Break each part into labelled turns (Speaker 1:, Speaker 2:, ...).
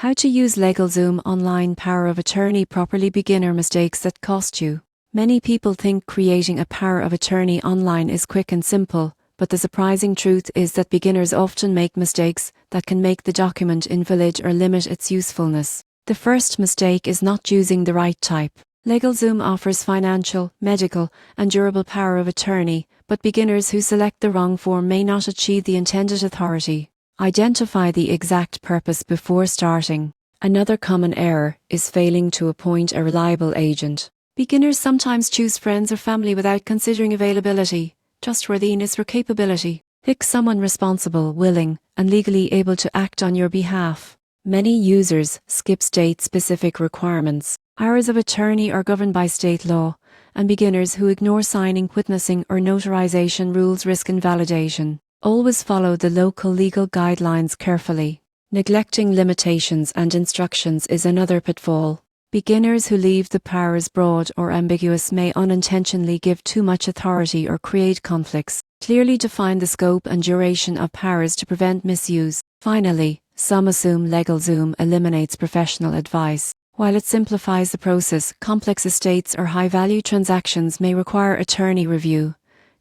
Speaker 1: How to use LegalZoom online power of attorney properly. Beginner mistakes that cost you. Many people think creating a power of attorney online is quick and simple, but the surprising truth is that beginners often make mistakes that can make the document invalid or limit its usefulness. The first mistake is not choosing the right type. LegalZoom offers financial, medical, and durable power of attorney, but beginners who select the wrong form may not achieve the intended authority. Identify the exact purpose before starting. Another common error is failing to appoint a reliable agent. Beginners sometimes choose friends or family without considering availability, trustworthiness, or capability. Pick someone responsible, willing, and legally able to act on your behalf. Many users skip state-specific requirements. Powers of attorney are governed by state law, and beginners who ignore signing, witnessing, or notarization rules risk invalidation. Always follow the local legal guidelines carefully. Neglecting limitations and instructions is another pitfall. Beginners who leave the powers broad or ambiguous may unintentionally give too much authority or create conflicts. Clearly define the scope and duration of powers to prevent misuse. Finally, some assume LegalZoom eliminates professional advice. While it simplifies the process, complex estates or high-value transactions may require attorney review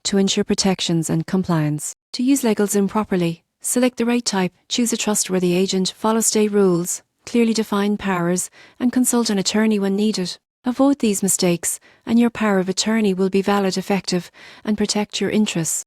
Speaker 1: to ensure protections and compliance. To use LegalZoom properly, select the right type, choose a trustworthy agent, follow state rules, clearly define powers, and consult an attorney when needed. Avoid these mistakes, and your power of attorney will be valid, effective, and protect your interests.